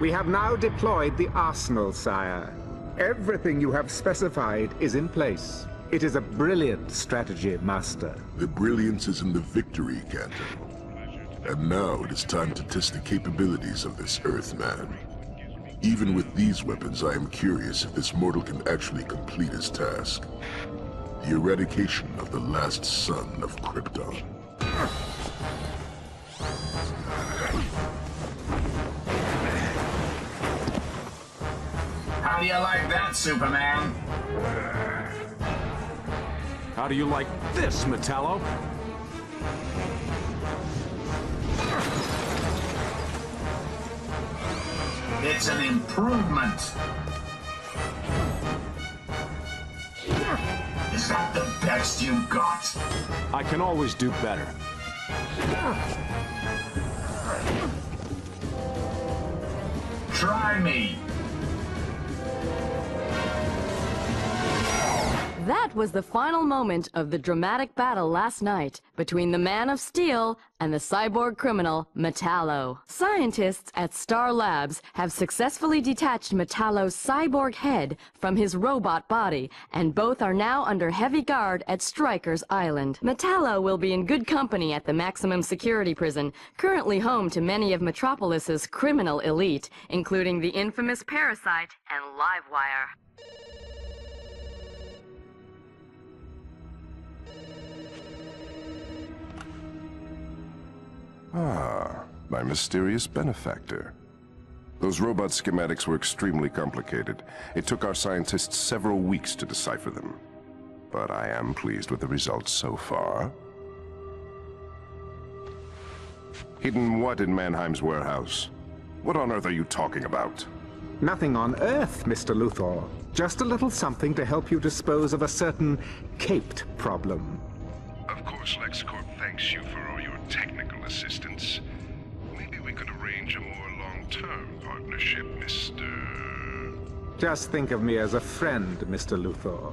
We have now deployed the arsenal, sire. Everything you have specified is in place. It is a brilliant strategy, Master. The brilliance is in the victory, Cantor. And now it is time to test the capabilities of this Earthman. Even with these weapons, I am curious if this mortal can actually complete his task. The eradication of the last son of Krypton. How do you like that, Superman? How do you like this, Metallo? It's an improvement. Is that the best you got? I can always do better. Try me. That was the final moment of the dramatic battle last night between the Man of Steel and the cyborg criminal Metallo. Scientists at Star Labs have successfully detached Metallo's cyborg head from his robot body, and both are now under heavy guard at Stryker's Island. Metallo will be in good company at the maximum security prison, currently home to many of Metropolis's criminal elite, including the infamous Parasite and Livewire. Ah, my mysterious benefactor. Those robot schematics were extremely complicated. It took our scientists several weeks to decipher them. But I am pleased with the results so far. Hidden what in Mannheim's warehouse? What on earth are you talking about? Nothing on Earth, Mr. Luthor. Just a little something to help you dispose of a certain caped problem. Of course, LexCorp thanks you for all your technical assistance. Maybe we could arrange a more long-term partnership, Mr. Just think of me as a friend, Mr. Luthor.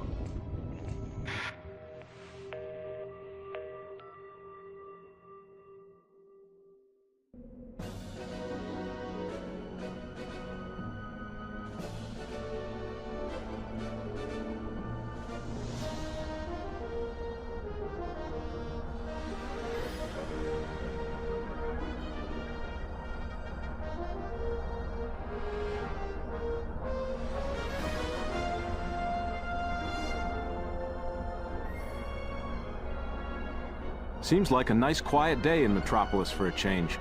Seems like a nice quiet day in Metropolis for a change.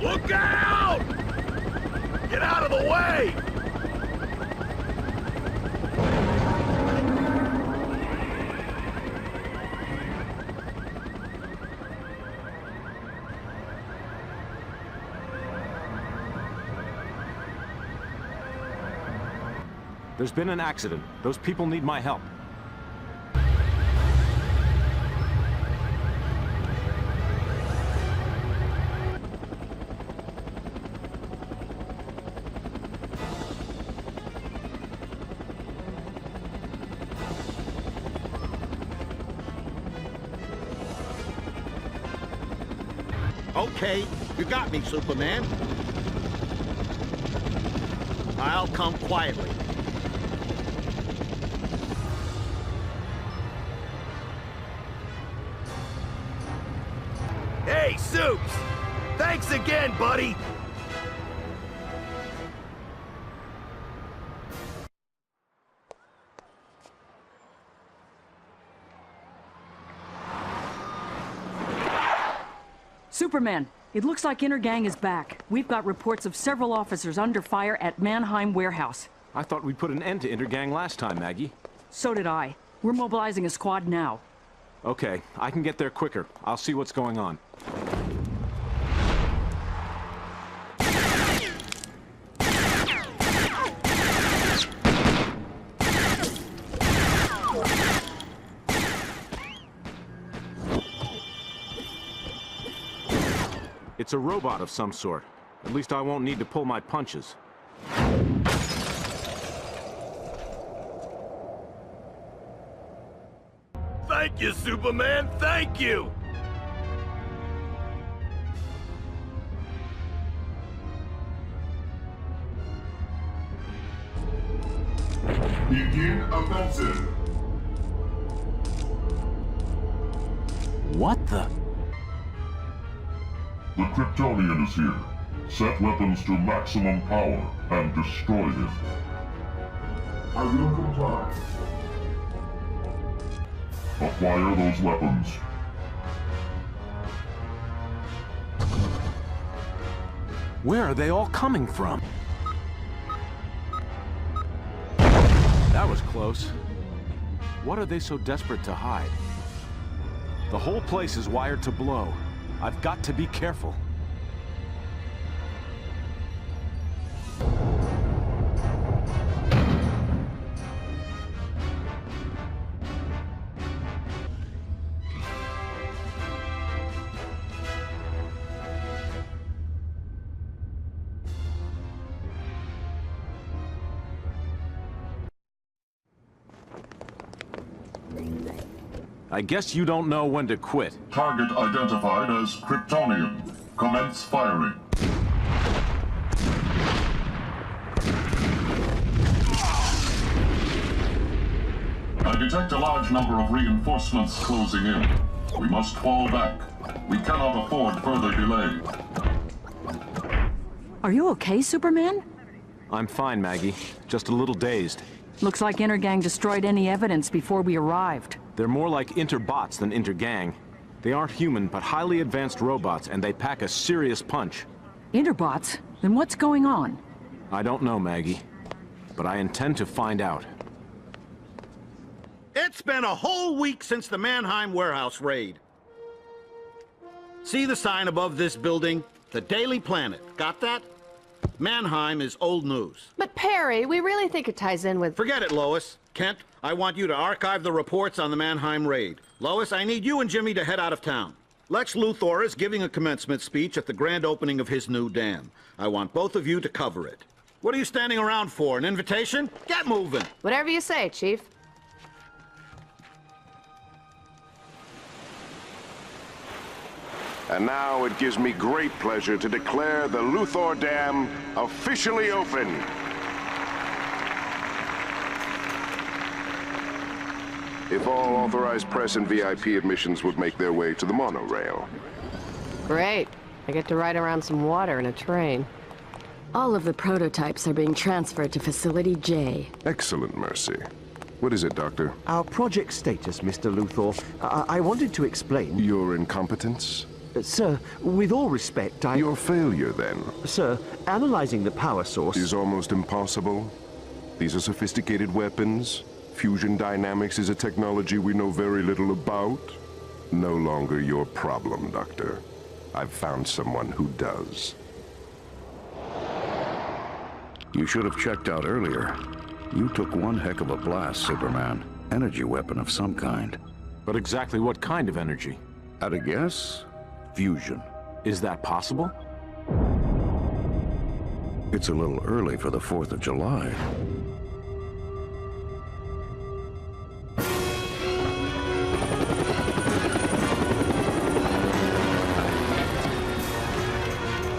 Look out! Get out of the way! There's been an accident. Those people need my help. Okay, you got me, Superman. I'll come quietly. Hey, Supes! Thanks again, buddy! Superman, it looks like Intergang is back. We've got reports of several officers under fire at Mannheim Warehouse. I thought we'd put an end to Intergang last time, Maggie. So did I. We're mobilizing a squad now. Okay, I can get there quicker. I'll see what's going on. It's a robot of some sort. At least I won't need to pull my punches. Thank you, Superman, thank you! Begin offensive. What the? The Kryptonian is here. Set weapons to maximum power and destroy him. I will comply. Acquire those weapons. Where are they all coming from? That was close. What are they so desperate to hide? The whole place is wired to blow. I've got to be careful. I guess you don't know when to quit. Target identified as Kryptonian. Commence firing. I detect a large number of reinforcements closing in. We must fall back. We cannot afford further delay. Are you okay, Superman? I'm fine, Maggie. Just a little dazed. Looks like Intergang destroyed any evidence before we arrived. They're more like interbots than intergang. They aren't human, but highly advanced robots, and they pack a serious punch. Interbots? Then what's going on? I don't know, Maggie, but I intend to find out. It's been a whole week since the Mannheim warehouse raid. See the sign above this building? The Daily Planet. Got that? Mannheim is old news. But Perry, we really think it ties in with... Forget it, Lois. Kent, I want you to archive the reports on the Mannheim raid. Lois, I need you and Jimmy to head out of town. Lex Luthor is giving a commencement speech at the grand opening of his new dam. I want both of you to cover it. What are you standing around for, an invitation? Get moving! Whatever you say, Chief. And now it gives me great pleasure to declare the Luthor Dam officially open. If all authorized press and VIP admissions would make their way to the monorail. Great. I get to ride around some water in a train. All of the prototypes are being transferred to Facility J. Excellent, Mercy. What is it, Doctor? Our project status, Mr. Luthor. I wanted to explain... Your incompetence? Sir, with all respect, Your failure, then? Sir, analyzing the power source... Is almost impossible. These are sophisticated weapons. Fusion dynamics is a technology we know very little about. No longer your problem, Doctor. I've found someone who does. You should have checked out earlier. You took one heck of a blast, Superman. Energy weapon of some kind. But exactly what kind of energy? At a guess? Fusion. Is that possible? It's a little early for the 4th of July.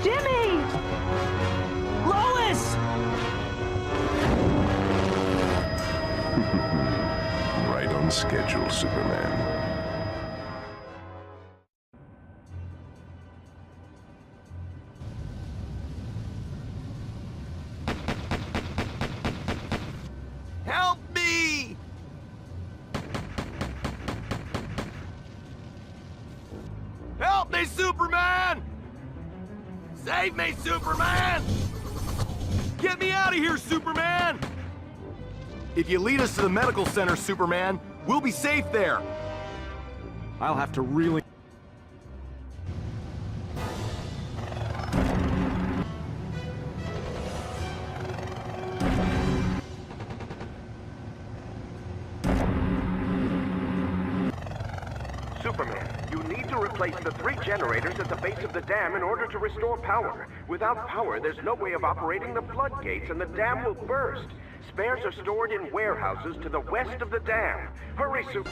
Jimmy! Lois! Right on schedule, Superman. Help me! Help me, Superman! Save me, Superman! Get me out of here, Superman! If you lead us to the medical center, Superman, we'll be safe there. I'll have to really... Superman, you need to replace the 3 generators at the base of the dam in order to restore power. Without power, there's no way of operating the floodgates and the dam will burst. Spares are stored in warehouses to the west of the dam. Hurry, Super...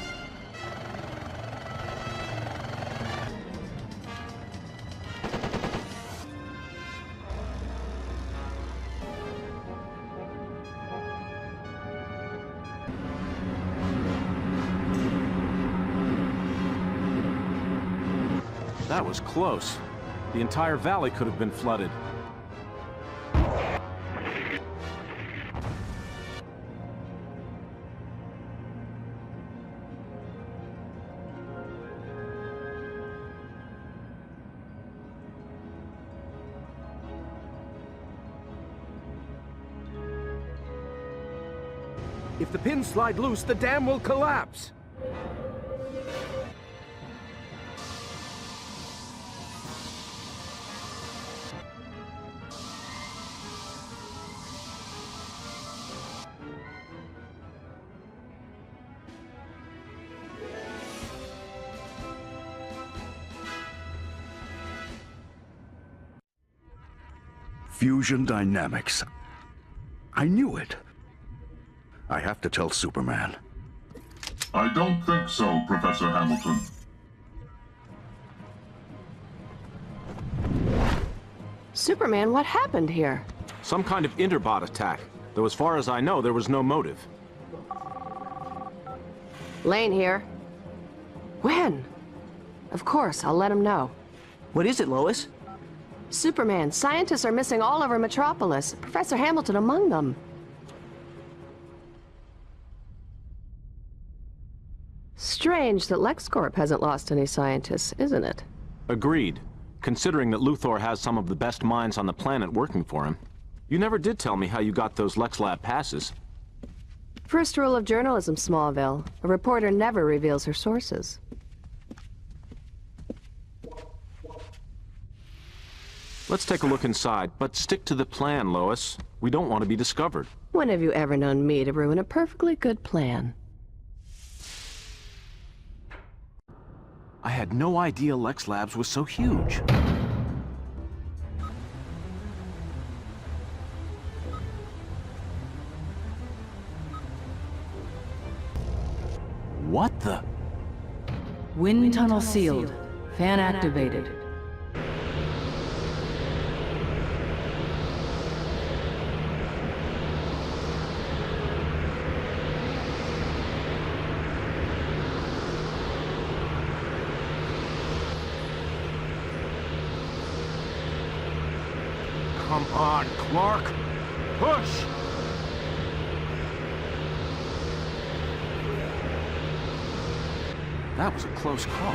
That was close. The entire valley could have been flooded. If the pins slide loose, the dam will collapse. Fusion dynamics. I knew it. I have to tell Superman. I don't think so, Professor Hamilton. Superman, what happened here? Some kind of interbot attack, though as far as I know, there was no motive. Lane here. When? Of course, I'll let him know. What is it, Lois? Superman, scientists are missing all over Metropolis, Professor Hamilton among them. Strange that LexCorp hasn't lost any scientists, isn't it? Agreed, considering that Luthor has some of the best minds on the planet working for him. You never did tell me how you got those Lex Lab passes. First rule of journalism, Smallville. A reporter never reveals her sources. Let's take a look inside, but stick to the plan, Lois. We don't want to be discovered. When have you ever known me to ruin a perfectly good plan? I had no idea Lex Labs was so huge. What the? Wind tunnel sealed. Fan activated. Come on, Clark! Push! That was a close call.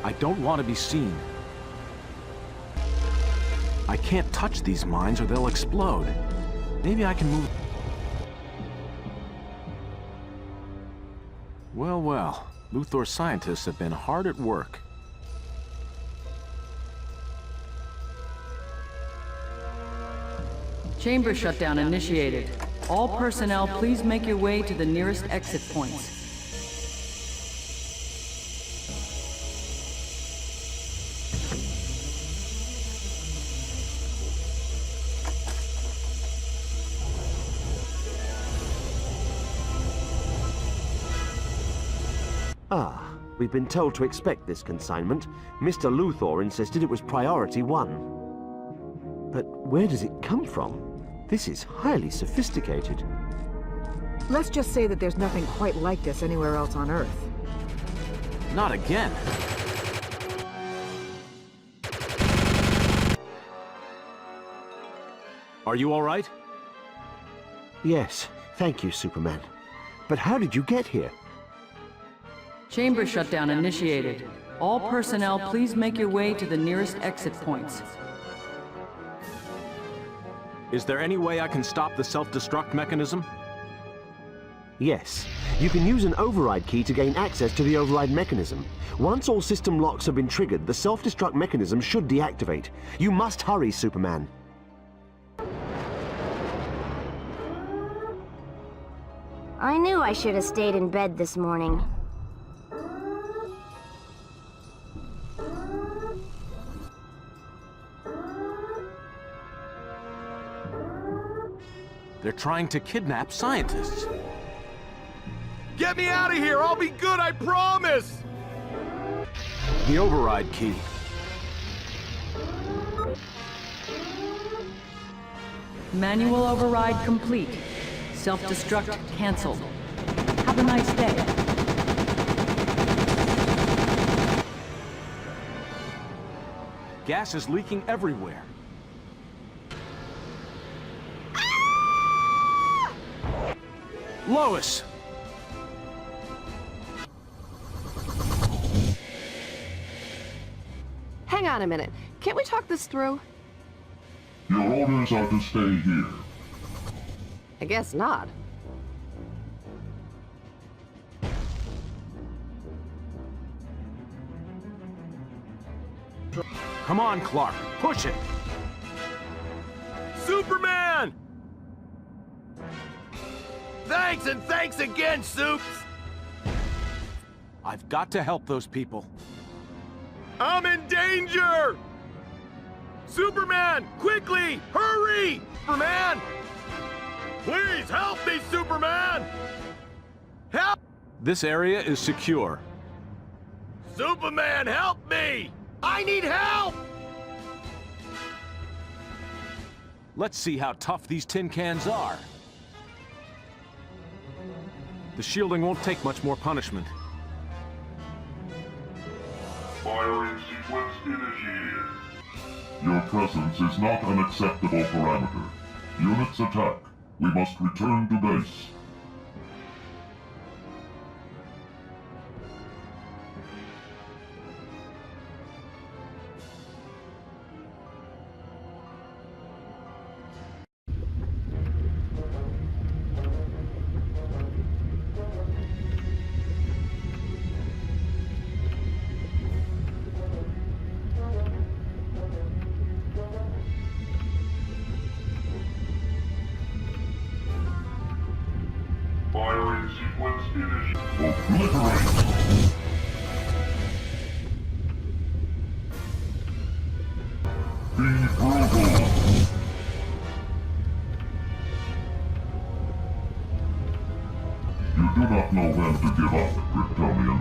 I don't want to be seen. I can't touch these mines or they'll explode. Maybe I can move... Well, well. Luthor scientists have been hard at work. Chamber shutdown initiated. All personnel, please make your way to the nearest exit points. Ah, we've been told to expect this consignment. Mr. Luthor insisted it was priority 1. But where does it come from? This is highly sophisticated. Let's just say that there's nothing quite like this anywhere else on Earth. Not again. Are you all right? Yes, thank you, Superman. But how did you get here? Chamber shutdown initiated. All personnel, please make your way to the nearest exit points. Is there any way I can stop the self-destruct mechanism? Yes. You can use an override key to gain access to the override mechanism. Once all system locks have been triggered, the self-destruct mechanism should deactivate. You must hurry, Superman. I knew I should have stayed in bed this morning. They're trying to kidnap scientists. Get me out of here! I'll be good, I promise! The override key. Manual override complete. Self-destruct canceled. Have a nice day. Gas is leaking everywhere. Lois! Hang on a minute. Can't we talk this through? Your orders are to stay here. I guess not. Come on, Clark. Push it! Superman! Thanks and thanks again, Soups! I've got to help those people. I'm in danger! Superman, quickly, hurry! Superman! Please help me, Superman! Help! This area is secure. Superman, help me! I need help! Let's see how tough these tin cans are. The shielding won't take much more punishment. Firing sequence initiated. Your presence is not an acceptable parameter. Units attack. We must return to base. Firing sequence initiated. Obliterate! Be brutal! You do not know when to give up, Kryptonian.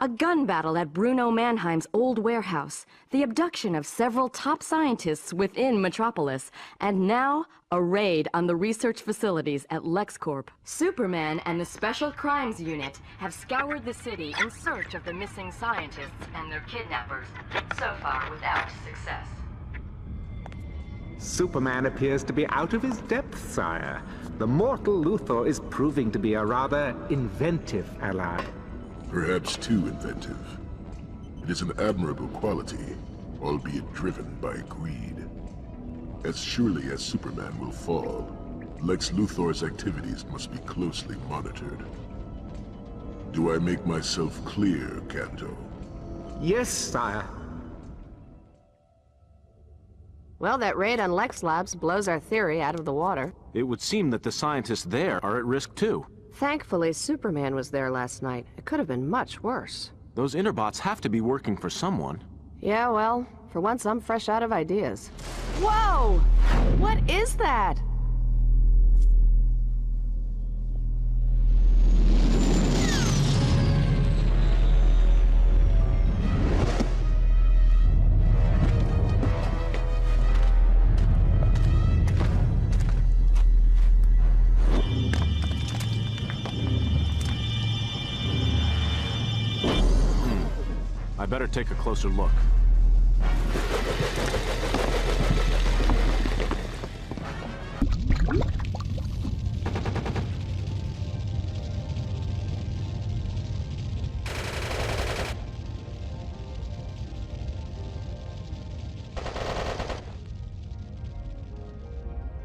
A gun battle at Bruno Mannheim's old warehouse, the abduction of several top scientists within Metropolis, and now a raid on the research facilities at LexCorp. Superman and the Special Crimes Unit have scoured the city in search of the missing scientists and their kidnappers, so far without success. Superman appears to be out of his depth, sire. The mortal Luthor is proving to be a rather inventive ally. Perhaps too inventive. It is an admirable quality, albeit driven by greed. As surely as Superman will fall, Lex Luthor's activities must be closely monitored. Do I make myself clear, Kanto? Yes, sire. Well, that raid on Lex Labs blows our theory out of the water. It would seem that the scientists there are at risk too. Thankfully, Superman was there last night. It could have been much worse. Those Interbots have to be working for someone. Yeah, well, for once I'm fresh out of ideas. Whoa! What is that? I better take a closer look.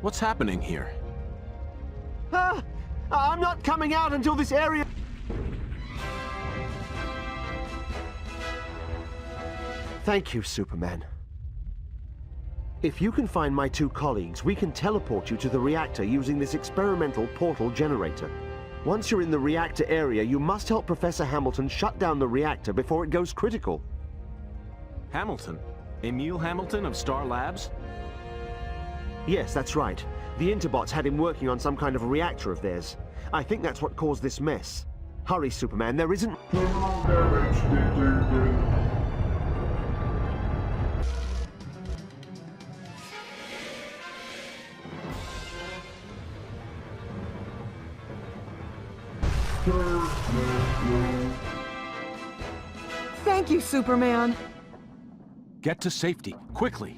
What's happening here? I'm not coming out until this area... Thank you, Superman. If you can find my two colleagues, we can teleport you to the reactor using this experimental portal generator. Once you're in the reactor area, you must help Professor Hamilton shut down the reactor before it goes critical. Hamilton? Emil Hamilton of Star Labs? Yes, that's right. The Interbots had him working on some kind of reactor of theirs. I think that's what caused this mess. Hurry, Superman, there isn't... Thank you, Superman. Get to safety, quickly.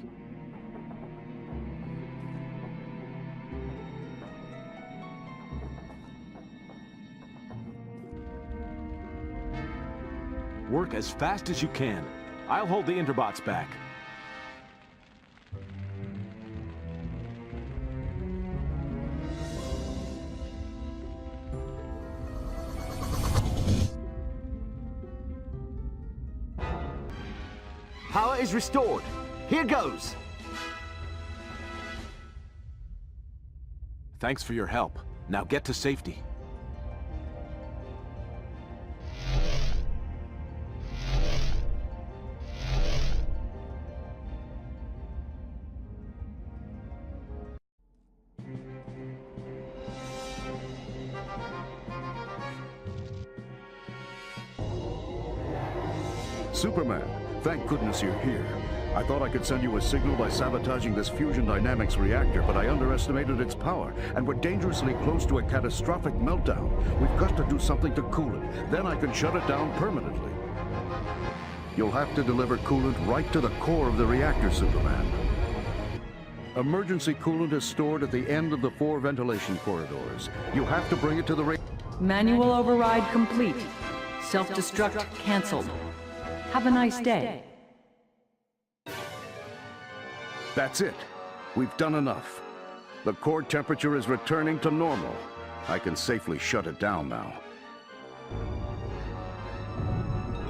Work as fast as you can. I'll hold the Interbots back. Power is restored. Here goes. Thanks for your help. Now get to safety. Superman, thank goodness you're here. I thought I could send you a signal by sabotaging this fusion dynamics reactor, but I underestimated its power, and we're dangerously close to a catastrophic meltdown. We've got to do something to cool it. Then I can shut it down permanently. You'll have to deliver coolant right to the core of the reactor, Superman. Emergency coolant is stored at the end of the 4 ventilation corridors. You have to bring it to the Manual override complete. Self-destruct canceled. Have a nice day. That's it. We've done enough. The core temperature is returning to normal. I can safely shut it down now.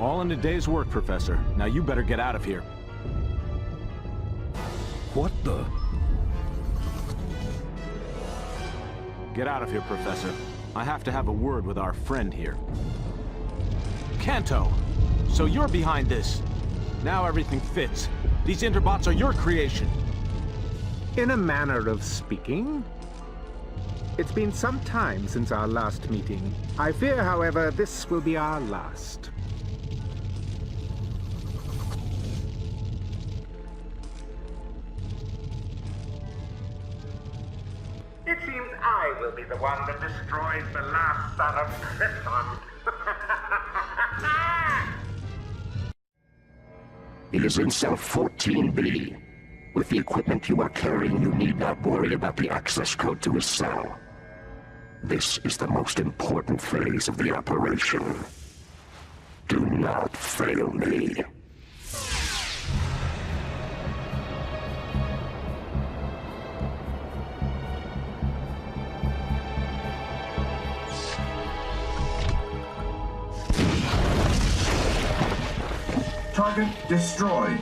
All in a day's work, Professor. Now you better get out of here. What the? Get out of here, Professor. I have to have a word with our friend here. Kanto! So you're behind this. Now everything fits. These Interbots are your creation. In a manner of speaking. It's been some time since our last meeting. I fear, however, this will be our last. It seems I will be the one that destroys the last son of Krypton. It is in cell 14B. With the equipment you are carrying, you need not worry about the access code to his cell. This is the most important phase of the operation. Do not fail me. Target destroyed.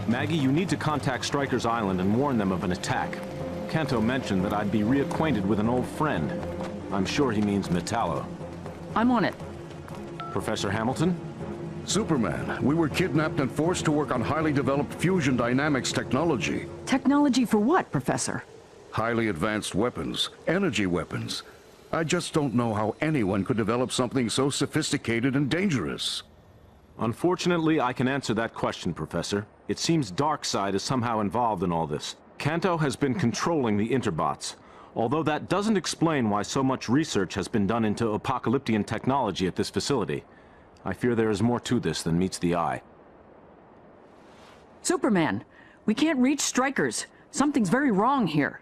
Maggie, you need to contact Stryker's Island and warn them of an attack. Kanto mentioned that I'd be reacquainted with an old friend. I'm sure he means Metallo. I'm on it. Professor Hamilton? Superman, we were kidnapped and forced to work on highly developed fusion dynamics technology. Technology for what, Professor? Highly advanced weapons, energy weapons. I just don't know how anyone could develop something so sophisticated and dangerous. Unfortunately, I can answer that question, Professor. It seems Darkseid is somehow involved in all this. Kanto has been controlling the Interbots, although that doesn't explain why so much research has been done into apocalyptic technology at this facility. I fear there is more to this than meets the eye. Superman, we can't reach Strikers. Something's very wrong here.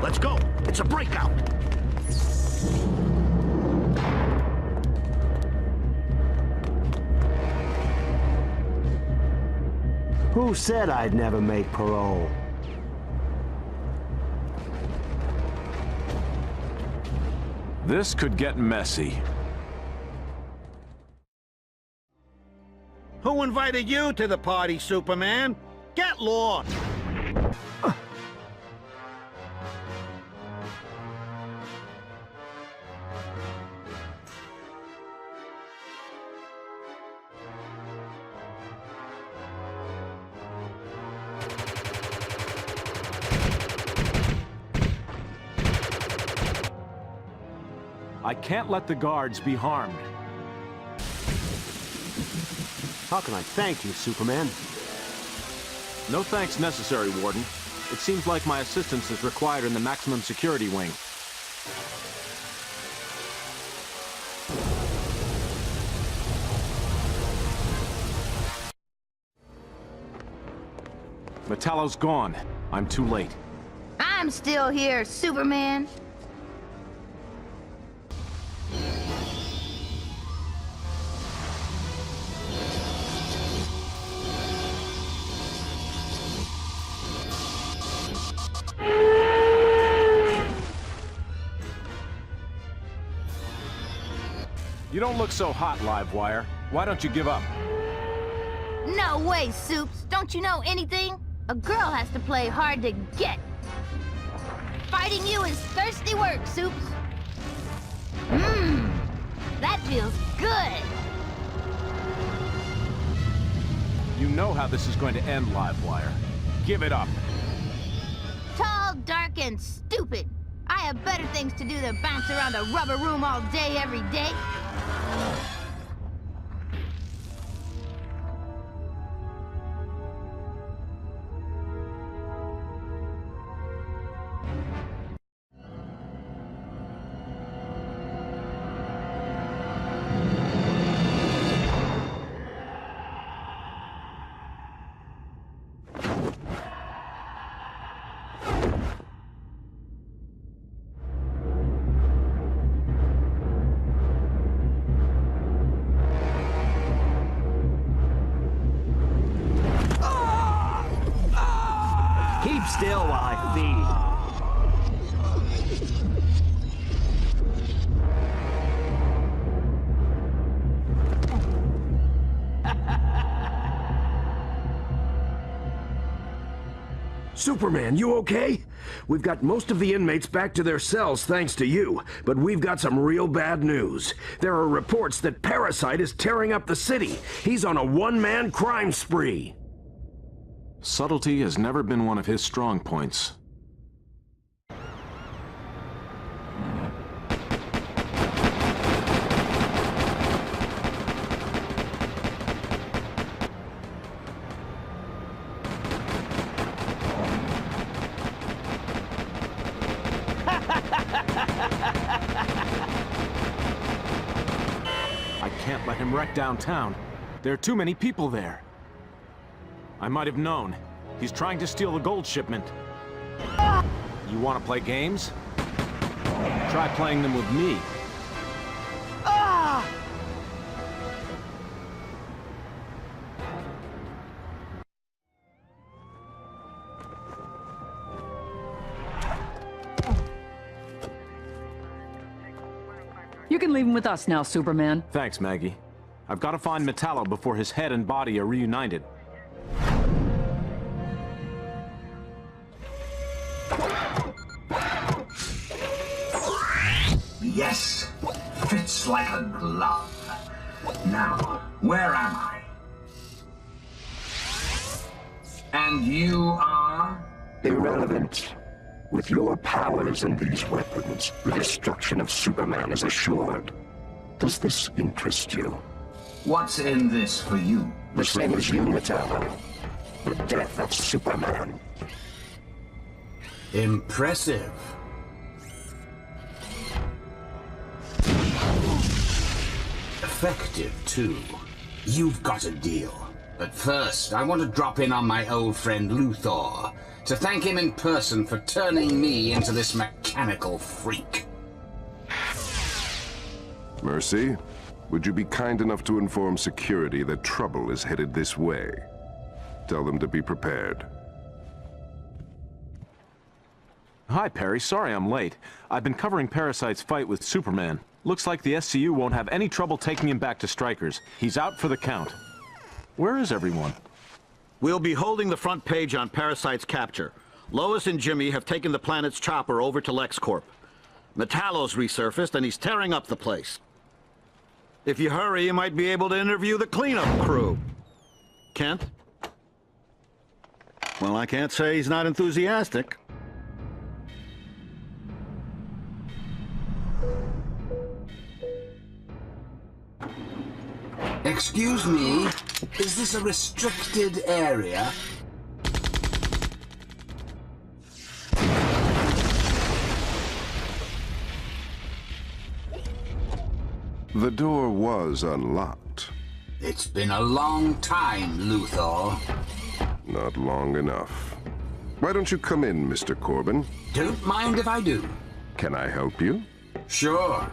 Let's go! It's a breakout! Who said I'd never make parole? This could get messy. Who invited you to the party, Superman? Get lost! I can't let the guards be harmed. How can I thank you, Superman? No thanks necessary, Warden. It seems like my assistance is required in the maximum security wing. Metallo's gone. I'm too late. I'm still here, Superman. You don't look so hot, Livewire. Why don't you give up? No way, Soups. Don't you know anything? A girl has to play hard to get. Fighting you is thirsty work, Soups. That feels good. You know how this is going to end, Livewire. Give it up. Tall, dark, and stupid. I have better things to do than bounce around a rubber room all day, every day. Keep still while I feed. Superman, you okay? We've got most of the inmates back to their cells thanks to you, but we've got some real bad news. There are reports that Parasite is tearing up the city. He's on a one-man crime spree. Subtlety has never been one of his strong points. I can't let him wreck downtown. There are too many people there. I might have known. He's trying to steal the gold shipment. You want to play games? Try playing them with me. You can leave him with us now, Superman. Thanks, Maggie. I've got to find Metallo before his head and body are reunited. Yes, fits like a glove. Now, where am I? And you are? Irrelevant. With your powers and these weapons, the destruction of Superman is assured. Does this interest you? What's in this for you? The same as you, Metallo. The death of Superman. Impressive. Effective, too. You've got a deal. But first, I want to drop in on my old friend Luthor to thank him in person for turning me into this mechanical freak. Mercy, would you be kind enough to inform security that trouble is headed this way? Tell them to be prepared. Hi, Perry. Sorry I'm late. I've been covering Parasite's fight with Superman. Looks like the SCU won't have any trouble taking him back to Strikers. He's out for the count. Where is everyone? We'll be holding the front page on Parasite's capture. Lois and Jimmy have taken the planet's chopper over to LexCorp. Metallo's resurfaced and he's tearing up the place. If you hurry, you might be able to interview the cleanup crew. Kent? Well, I can't say he's not enthusiastic. Excuse me, is this a restricted area? The door was unlocked. It's been a long time, Luthor. Not long enough. Why don't you come in, Mr. Corbin? Don't mind if I do. Can I help you? Sure.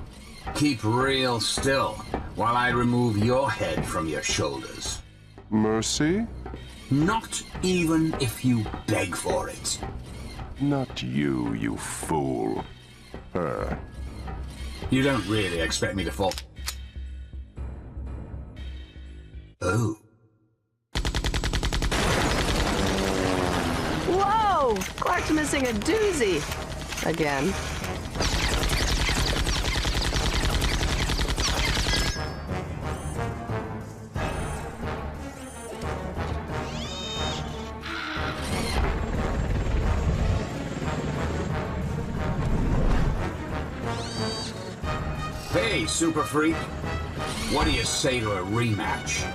Keep real still while I remove your head from your shoulders. Mercy? Not even if you beg for it. Not you, you fool. Her. You don't really expect me to fall. Oh. Whoa! Clark's missing a doozy. Again. Hey, Super Freak. What do you say to a rematch?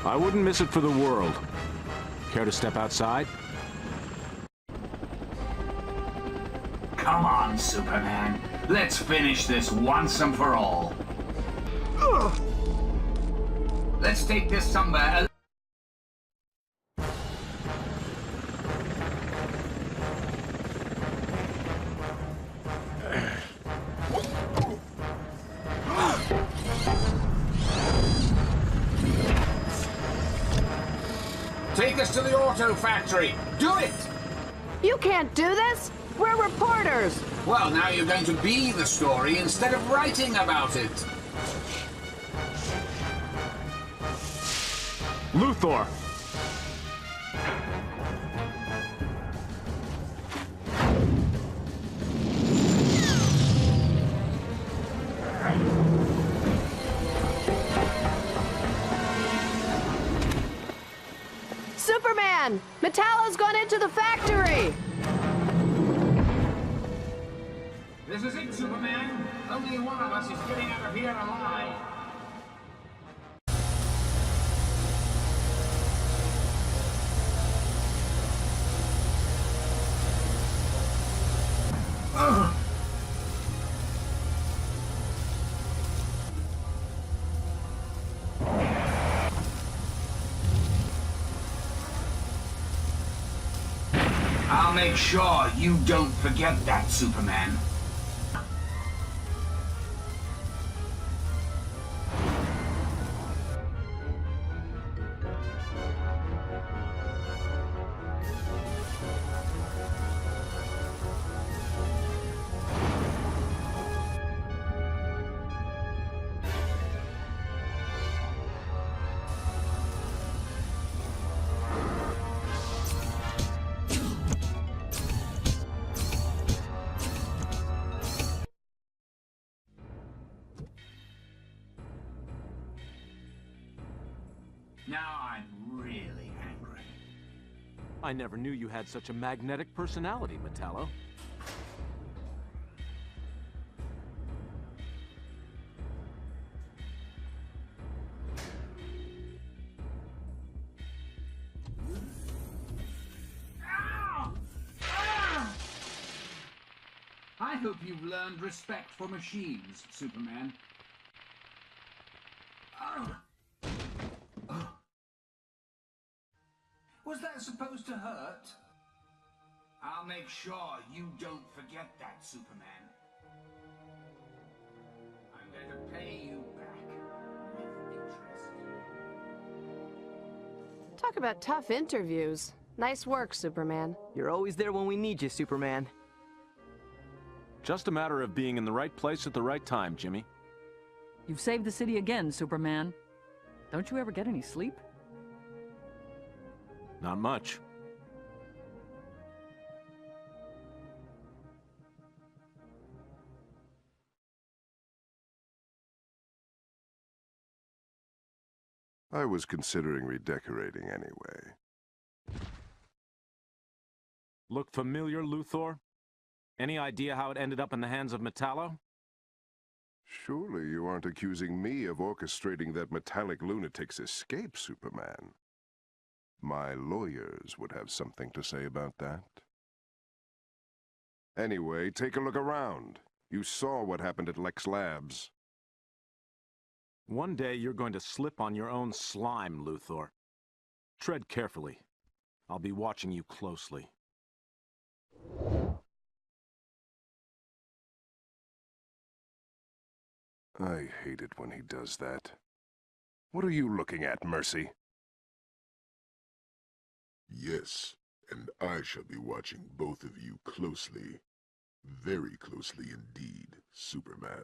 I wouldn't miss it for the world. Care to step outside? Come on, Superman. Let's finish this once and for all. Let's take this somewhere. Take us to the auto factory. Do it! You can't do this! We're reporters! Well, now you're going to be the story instead of writing about it. Luthor! Superman! Metallo's gone into the factory! This is it, Superman. Only one of us is getting out of here alive. I'll make sure you don't forget that, Superman. Now I'm really angry. I never knew you had such a magnetic personality, Metallo. I hope you've learned respect for machines, Superman. Was that supposed to hurt? I'll make sure you don't forget that, Superman. I'm going to pay you back with interest. Talk about tough interviews. Nice work, Superman. You're always there when we need you, Superman. Just a matter of being in the right place at the right time, Jimmy. You've saved the city again, Superman. Don't you ever get any sleep? Not much. I was considering redecorating anyway. Look familiar, Luthor? Any idea how it ended up in the hands of Metallo? Surely you aren't accusing me of orchestrating that metallic lunatic's escape, Superman. My lawyers would have something to say about that. Anyway, take a look around. You saw what happened at Lex Labs. One day you're going to slip on your own slime, Luthor. Tread carefully. I'll be watching you closely. I hate it when he does that. What are you looking at, Mercy? Yes, and I shall be watching both of you closely. Very closely indeed, Superman.